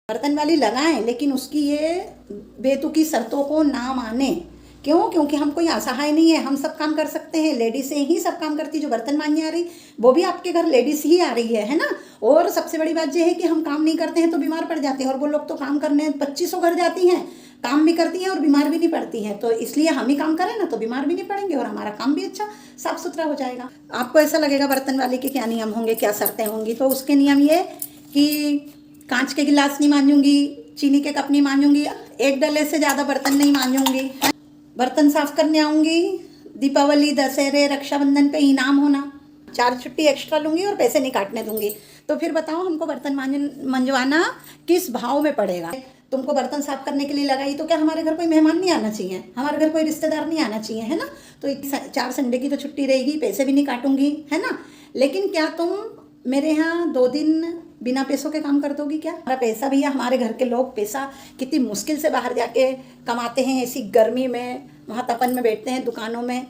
बर्तन वाली लगाएं, लेकिन उसकी ये बेतुकी शर्तों को ना माने। क्यों? क्योंकि हम कोई असहाय नहीं है, हम सब काम कर सकते हैं। लेडीज़ ही सब काम करती, जो बर्तन मांगने आ रही वो भी आपके घर लेडीज़ ही आ रही है ना। और सबसे बड़ी बात यह है कि हम काम नहीं करते हैं तो बीमार पड़ जाते हैं, और वो लोग तो काम करने 2500 घर जाती हैं, काम भी करती हैं और बीमार भी नहीं पड़ती हैं। तो इसलिए हम ही काम करें ना, तो बीमार भी नहीं पड़ेंगे और हमारा काम भी अच्छा साफ सुथरा हो जाएगा। आपको ऐसा लगेगा बर्तन वाले के क्या नियम होंगे, क्या शर्तें होंगी, तो उसके नियम ये कि कांच के गिलास नहीं मांजूंगी, चीनी के कप नहीं मांजूंगी, एक डले से ज़्यादा बर्तन नहीं मांजूंगी, बर्तन साफ करने आऊँगी दीपावली, दशहरे, रक्षाबंधन पे इनाम होना, 4 छुट्टी एक्स्ट्रा लूँगी और पैसे नहीं काटने दूंगी। तो फिर बताओ हमको बर्तन मंजवाना किस भाव में पड़ेगा? तुमको बर्तन साफ करने के लिए लगाई तो क्या हमारे घर कोई मेहमान नहीं आना चाहिए, हमारे घर कोई रिश्तेदार नहीं आना चाहिए, है ना? तो 4 संडे की तो छुट्टी रहेगी, पैसे भी नहीं काटूंगी, है ना? लेकिन क्या तुम मेरे यहाँ 2 दिन बिना पैसों के काम कर दोगी क्या? हमारा पैसा भैया, हमारे घर के लोग पैसा कितनी मुश्किल से बाहर जाके कमाते हैं, ऐसी गर्मी में वहाँ तपन में बैठते हैं दुकानों में,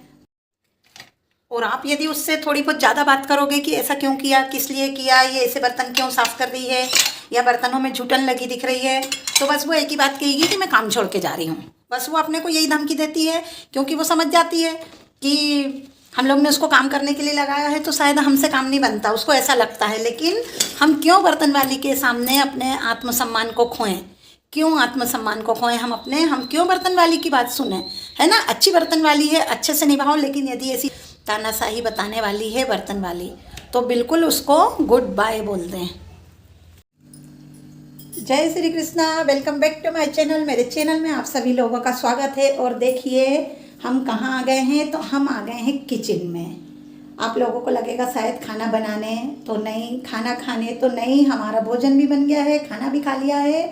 और आप यदि उससे थोड़ी बहुत ज़्यादा बात करोगे कि ऐसा क्यों किया, किस लिए किया, ये ऐसे बर्तन क्यों साफ़ कर रही है, या बर्तनों में झूठन लगी दिख रही है, तो बस वो एक ही बात कहेगी कि मैं काम छोड़ के जा रही हूँ। बस वो अपने को यही धमकी देती है, क्योंकि वो समझ जाती है कि हम लोग ने उसको काम करने के लिए लगाया है तो शायद हमसे काम नहीं बनता, उसको ऐसा लगता है। लेकिन हम क्यों बर्तन वाली के सामने अपने आत्मसम्मान को खोएं? क्यों आत्मसम्मान को खोएं हम क्यों बर्तन वाली की बात सुने, है ना? अच्छी बर्तन वाली है, अच्छे से निभाओ, लेकिन यदि ऐसी तानाशाही बताने वाली है बर्तन वाली, तो बिल्कुल उसको गुड बाय बोल दें। जय Shri Krishna, welcome back to my channel. मेरे चैनल में आप सभी लोगों का स्वागत है। और देखिए हम कहाँ आ गए हैं, तो हम आ गए हैं किचन में। आप लोगों को लगेगा शायद खाना बनाने, तो नहीं, खाना खाने तो नहीं, हमारा भोजन भी बन गया है, खाना भी खा लिया है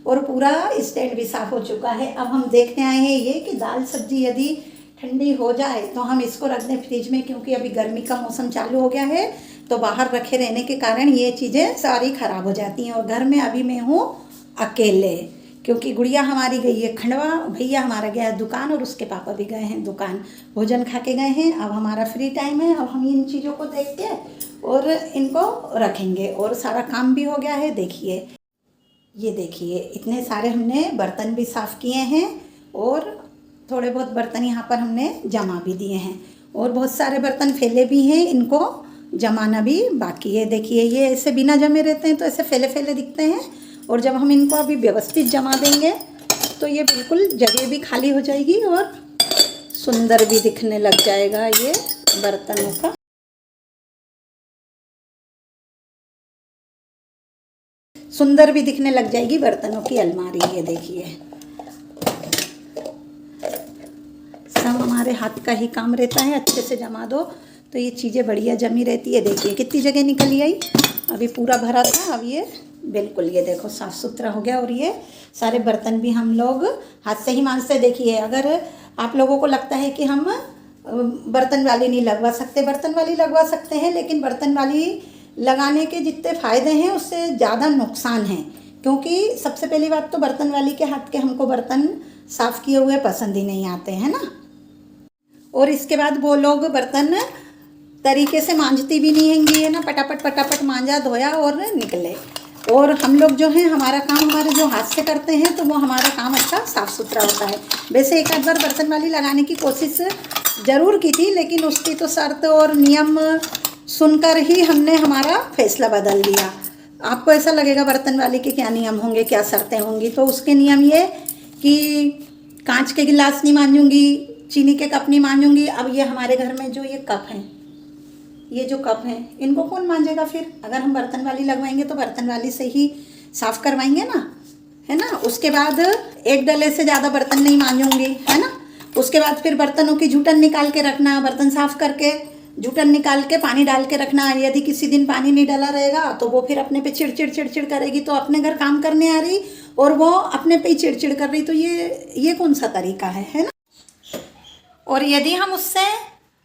और पूरा स्टैंड भी साफ़ हो चुका है। अब हम देखने आए हैं ये कि दाल सब्जी यदि ठंडी हो जाए तो हम इसको रख दें फ्रिज में, क्योंकि अभी गर्मी का मौसम चालू हो गया है, तो बाहर रखे रहने के कारण ये चीज़ें सारी ख़राब हो जाती हैं। और घर में अभी मैं हूँ अकेले, क्योंकि गुड़िया हमारी गई है खंडवा, भैया हमारा गया है दुकान, और उसके पापा भी गए हैं दुकान, भोजन खा के गए हैं। अब हमारा फ्री टाइम है, अब हम इन चीज़ों को देख के और इनको रखेंगे। और सारा काम भी हो गया है। देखिए, ये देखिए इतने सारे हमने बर्तन भी साफ़ किए हैं, और थोड़े बहुत बर्तन यहाँ पर हमने जमा भी दिए हैं, और बहुत सारे बर्तन फैले भी हैं, इनको जमाना भी बाकी है। देखिए ये ऐसे बिना जमे रहते हैं तो ऐसे फैले फैले दिखते हैं, और जब हम इनको अभी व्यवस्थित जमा देंगे तो ये बिल्कुल जगह भी खाली हो जाएगी और सुंदर भी दिखने लग जाएगा ये बर्तनों का। सुंदर भी दिखने लग जाएगी बर्तनों की अलमारी। ये देखिए सब हमारे हाथ का ही काम रहता है, अच्छे से जमा दो तो ये चीज़ें बढ़िया जमी रहती है। देखिए कितनी जगह निकली आई, अभी पूरा भरा था, अब ये बिल्कुल ये देखो साफ़ सुथरा हो गया। और ये सारे बर्तन भी हम लोग हाथ से ही मांजते। देखिए अगर आप लोगों को लगता है कि हम बर्तन वाली नहीं लगवा सकते, बर्तन वाली लगवा सकते हैं, लेकिन बर्तन वाली लगाने के जितने फ़ायदे हैं उससे ज़्यादा नुकसान हैं। क्योंकि सबसे पहली बात तो बर्तन वाली के हाथ के हमको बर्तन साफ़ किए हुए पसंद ही नहीं आते हैं ना, और इसके बाद वो लोग बर्तन तरीके से मांजती भी नहीं हैंगी, है ना, पटापट पटापट मांजा धोया और निकले। और हम लोग जो हैं हमारा काम हमारे जो हाथ से करते हैं तो वो हमारा काम अच्छा साफ़ सुथरा होता है। वैसे एक आध बार बर्तन वाली लगाने की कोशिश ज़रूर की थी, लेकिन उसकी तो शर्त और नियम सुनकर ही हमने हमारा फैसला बदल दिया। आपको ऐसा लगेगा बर्तन वाली के क्या नियम होंगे, क्या शर्तें होंगी, तो उसके नियम ये कि कांच के गिलास नहीं मांजूंगी, चीनी के कप नहीं मांजूंगी। अब ये हमारे घर में जो ये कप हैं, ये जो कप हैं, इनको कौन मांजेगा फिर? अगर हम बर्तन वाली लगवाएंगे तो बर्तन वाली से ही साफ़ करवाएंगे ना, है ना। उसके बाद एक डले से ज़्यादा बर्तन नहीं मांजूंगी, है ना। उसके बाद फिर बर्तनों की झूठन निकाल के रखना, बर्तन साफ़ करके झूठन निकाल के पानी डाल के रखना। यदि किसी दिन पानी नहीं डाला रहेगा तो वो फिर अपने पे चिड़चिड़ चिड़चिड़ करेगी, तो अपने घर काम करने आ रही और वो अपने पे ही चिड़चिड़ कर रही, तो ये कौन सा तरीका है ना। और यदि हम उससे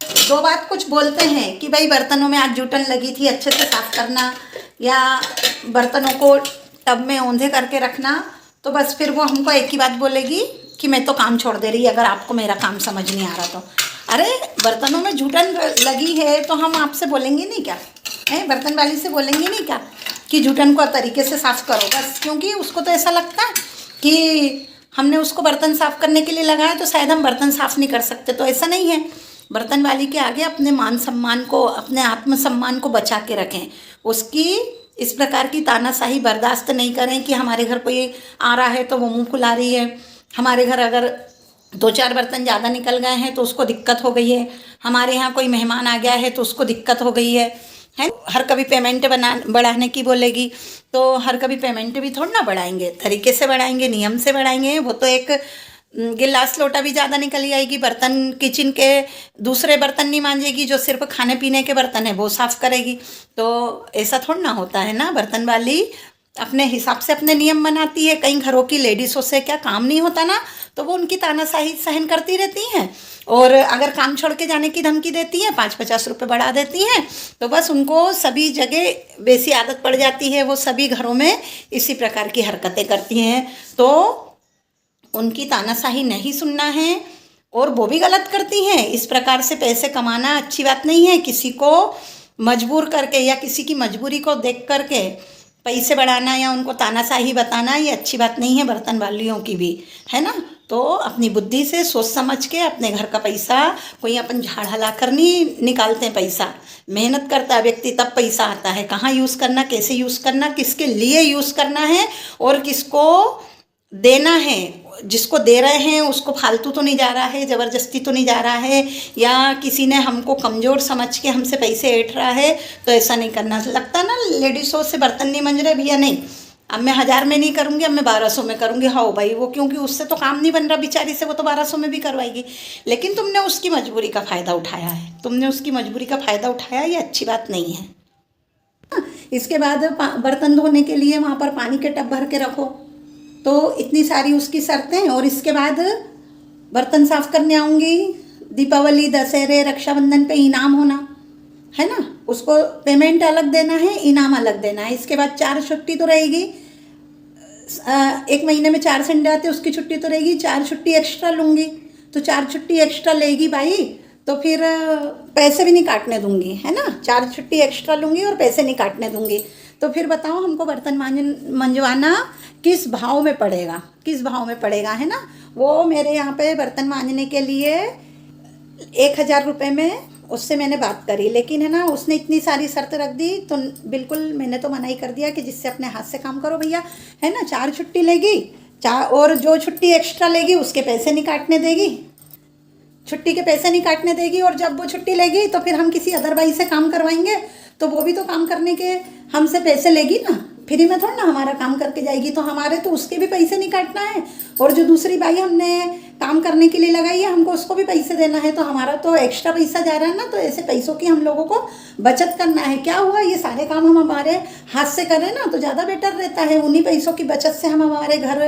2 बात कुछ बोलते हैं कि भाई बर्तनों में आज जूठन लगी थी, अच्छे से साफ़ करना, या बर्तनों को टब में औंधे करके रखना, तो बस फिर वो हमको एक ही बात बोलेगी कि मैं तो काम छोड़ दे रही, अगर आपको मेरा काम समझ नहीं आ रहा तो। अरे बर्तनों में जूठन लगी है तो हम आपसे बोलेंगे नहीं क्या, है? बर्तन वाली से बोलेंगे नहीं क्या कि जूठन को तरीके से साफ़ करो बस, क्योंकि उसको तो ऐसा लगता है कि हमने उसको बर्तन साफ़ करने के लिए लगाया तो शायद हम बर्तन साफ़ नहीं कर सकते। तो ऐसा नहीं है। बर्तन वाली के आगे अपने मान सम्मान को, अपने आत्मसम्मान को बचा के रखें। उसकी इस प्रकार की तानाशाही बर्दाश्त नहीं करें कि हमारे घर कोई आ रहा है तो वो मुँह फुला रही है, हमारे घर अगर 2-4 बर्तन ज़्यादा निकल गए हैं तो उसको दिक्कत हो गई है, हमारे यहाँ कोई मेहमान आ गया है तो उसको दिक्कत हो गई है हर कभी पेमेंट बढ़ाने की बोलेगी तो हर कभी पेमेंट भी थोड़ा ना बढ़ाएंगे, तरीके से बढ़ाएंगे, नियम से बढ़ाएंगे। वो तो एक गिलास लोटा भी ज़्यादा निकल आएगी, बर्तन किचन के दूसरे बर्तन नहीं मांजेगी, जो सिर्फ खाने पीने के बर्तन है वो साफ़ करेगी। तो ऐसा थोड़ा ना होता है ना। बर्तन वाली अपने हिसाब से अपने नियम बनाती है। कई घरों की लेडीज़ों से क्या काम नहीं होता ना, तो वो उनकी तानाशाही सहन करती रहती हैं, और अगर काम छोड़ के जाने की धमकी देती हैं, 5-50 रुपये बढ़ा देती हैं, तो बस उनको सभी जगह वैसी आदत पड़ जाती है। वो सभी घरों में इसी प्रकार की हरकतें करती हैं। तो उनकी तानाशाही नहीं सुनना है, और वो भी गलत करती हैं। इस प्रकार से पैसे कमाना अच्छी बात नहीं है। किसी को मजबूर करके या किसी की मजबूरी को देख करके पैसे बढ़ाना या उनको तानाशाही बताना ये अच्छी बात नहीं है, बर्तन वालियों की भी, है ना। तो अपनी बुद्धि से सोच समझ के अपने घर का पैसा, कोई अपन झाड़ हला कर नहीं निकालते हैं पैसा, मेहनत करता है व्यक्ति तब पैसा आता है। कहाँ यूज़ करना, कैसे यूज़ करना, किसके लिए यूज़ करना है और किसको देना है। जिसको दे रहे हैं उसको फालतू तो नहीं जा रहा है, ज़बरदस्ती तो नहीं जा रहा है, या किसी ने हमको कमज़ोर समझ के हमसे पैसे ऐंठ रहा है, तो ऐसा नहीं करना। लगता ना लेडीज़ों से बर्तन नहीं मंज रहे भैया, नहीं अब मैं 1000 में नहीं करूँगी, अब मैं 1200 में करूँगी। हाँ भाई, वो क्योंकि उससे तो काम नहीं बन रहा बेचारी से, वो तो 1200 में भी करवाएगी। लेकिन तुमने उसकी मजबूरी का फ़ायदा उठाया है, तुमने उसकी मजबूरी का फ़ायदा उठाया, ये अच्छी बात नहीं है। इसके बाद बर्तन धोने के लिए वहाँ पर पानी के टब भर के रखो, तो इतनी सारी उसकी शर्तें। और इसके बाद बर्तन साफ़ करने आऊँगी, दीपावली, दशहरे, रक्षाबंधन पे इनाम होना है ना, उसको पेमेंट अलग देना है, इनाम अलग देना है। इसके बाद 4 छुट्टी तो रहेगी, 1 महीने में 4 संडे आते, उसकी छुट्टी तो रहेगी। 4 छुट्टी एक्स्ट्रा लूँगी, तो 4 छुट्टी एक्स्ट्रा लेगी भाई, तो फिर पैसे भी नहीं काटने दूँगी, है ना। 4 छुट्टी एक्स्ट्रा लूँगी और पैसे नहीं काटने दूँगी। तो फिर बताओ हमको बर्तन मंजवाना किस भाव में पड़ेगा, किस भाव में पड़ेगा, है ना। वो मेरे यहाँ पे बर्तन मांजने के लिए 1000 रुपये में उससे मैंने बात करी, लेकिन है ना उसने इतनी सारी शर्त रख दी, तो बिल्कुल मैंने तो मना ही कर दिया कि जिससे अपने हाथ से काम करो भैया, है ना। 4 छुट्टी लेगी, और जो छुट्टी एक्स्ट्रा लेगी उसके पैसे नहीं काटने देगी, छुट्टी के पैसे नहीं काटने देगी। और जब वो छुट्टी लेगी तो फिर हम किसी अदर भाई से काम करवाएंगे, तो वो भी तो काम करने के हमसे पैसे लेगी ना, फ्री में थोड़ा ना हमारा काम करके जाएगी, तो हमारे तो उसके भी पैसे नहीं काटना है। और जो दूसरी बाई हमने काम करने के लिए लगाई है, हमको उसको भी पैसे देना है, तो हमारा तो एक्स्ट्रा पैसा जा रहा है ना। तो ऐसे पैसों की हम लोगों को बचत करना है। क्या हुआ, ये सारे काम हम हमारे हाथ से करें ना तो ज़्यादा बेटर रहता है। उन्हीं पैसों की बचत से हम हमारे घर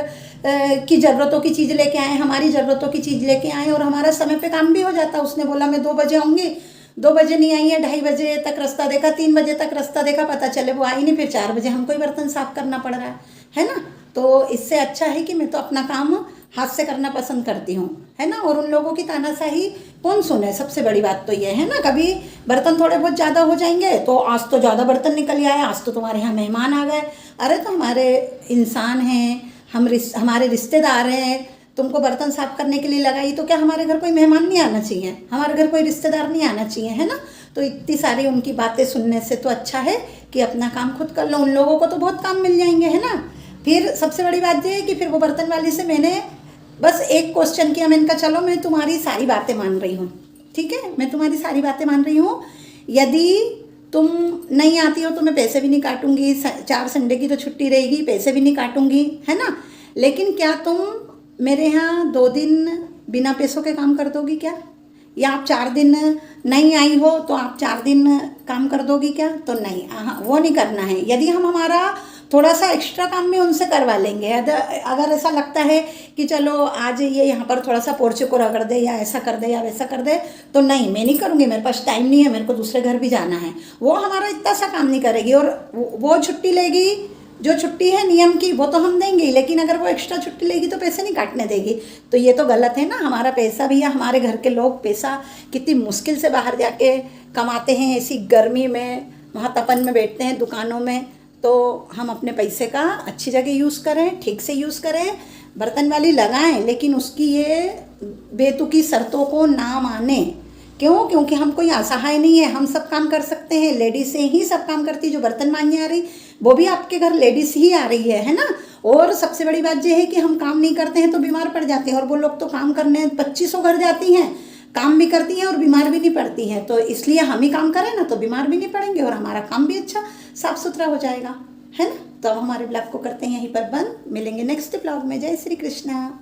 की ज़रूरतों की चीज़ लेके आएँ, हमारी ज़रूरतों की चीज़ लेके आएँ, और हमारा समय पे काम भी हो जाता। उसने बोला मैं 2 बजे आऊँगी, 2 बजे नहीं आई है, 2:30 बजे तक रास्ता देखा, 3 बजे तक रास्ता देखा, पता चले वो आई नहीं, फिर 4 बजे हमको ही बर्तन साफ़ करना पड़ रहा है ना। तो इससे अच्छा है कि मैं तो अपना काम हाथ से करना पसंद करती हूँ, है ना। और उन लोगों की तानाशाही कौन सुने, सबसे बड़ी बात तो ये है ना। कभी बर्तन थोड़े बहुत ज़्यादा हो जाएंगे तो आज तो ज़्यादा बर्तन निकल आए, आज तो तुम्हारे यहाँ मेहमान आ गए। अरे तो हमारे इंसान हैं, हमारे रिश्तेदार हैं, तुमको बर्तन साफ़ करने के लिए लगाई, तो क्या हमारे घर कोई मेहमान नहीं आना चाहिए, हमारे घर कोई रिश्तेदार नहीं आना चाहिए, है ना। तो इतनी सारी उनकी बातें सुनने से तो अच्छा है कि अपना काम खुद कर लो। उन लोगों को तो बहुत काम मिल जाएंगे, है ना। फिर सबसे बड़ी बात ये है कि फिर वो बर्तन वाली से मैंने बस एक क्वेश्चन किया, मैंने कहा चलो मैं तुम्हारी सारी बातें मान रही हूँ, ठीक है, मैं तुम्हारी सारी बातें मान रही हूँ। यदि तुम नहीं आती हो तो मैं पैसे भी नहीं काटूंगी, 4 संडे की तो छुट्टी रहेगी, पैसे भी नहीं काटूंगी, है ना। लेकिन क्या तुम मेरे यहाँ 2 दिन बिना पैसों के काम कर दोगी क्या, या आप 4 दिन नहीं आई हो तो आप 4 दिन काम कर दोगी क्या। तो नहीं, हाँ वो नहीं करना है। यदि हम हमारा थोड़ा सा एक्स्ट्रा काम भी उनसे करवा लेंगे, अगर ऐसा लगता है कि चलो आज ये यहाँ पर थोड़ा सा पोर्चे को रगड़ दे, या ऐसा कर दे या वैसा कर दे, तो नहीं मैं नहीं करूँगी, मेरे पास टाइम नहीं है, मेरे को दूसरे घर भी जाना है, वो हमारा इतना सा काम नहीं करेगी। और वो छुट्टी लेगी, जो छुट्टी है नियम की वो तो हम देंगे, लेकिन अगर वो एक्स्ट्रा छुट्टी लेगी तो पैसे नहीं काटने देगी, तो ये तो गलत है ना। हमारा पैसा भी, या हमारे घर के लोग पैसा कितनी मुश्किल से बाहर जाके कमाते हैं, ऐसी गर्मी में वहाँ तपन में बैठते हैं दुकानों में, तो हम अपने पैसे का अच्छी जगह यूज़ करें, ठीक से यूज़ करें, बर्तन वाली लगाएं, लेकिन उसकी ये बेतुकी शर्तों को ना माने। क्यों? क्योंकि हम कोई असहाय नहीं है, हम सब काम कर सकते हैं। लेडीज़ ही सब काम करती है। जो बर्तन मांजने आ रही वो भी आपके घर लेडीज़ ही आ रही है ना। और सबसे बड़ी बात यह है कि हम काम नहीं करते हैं तो बीमार पड़ जाते हैं, और वो लोग तो काम करने 2500 घर जाती हैं, काम भी करती हैं और बीमार भी नहीं पड़ती हैं। तो इसलिए हम ही काम करें ना, तो बीमार भी नहीं पड़ेंगे और हमारा काम भी अच्छा साफ सुथरा हो जाएगा, है ना। तो अब हमारे ब्लॉग को करते हैं यहीं पर बंद। मिलेंगे नेक्स्ट ब्लॉग में। जय श्री कृष्णा।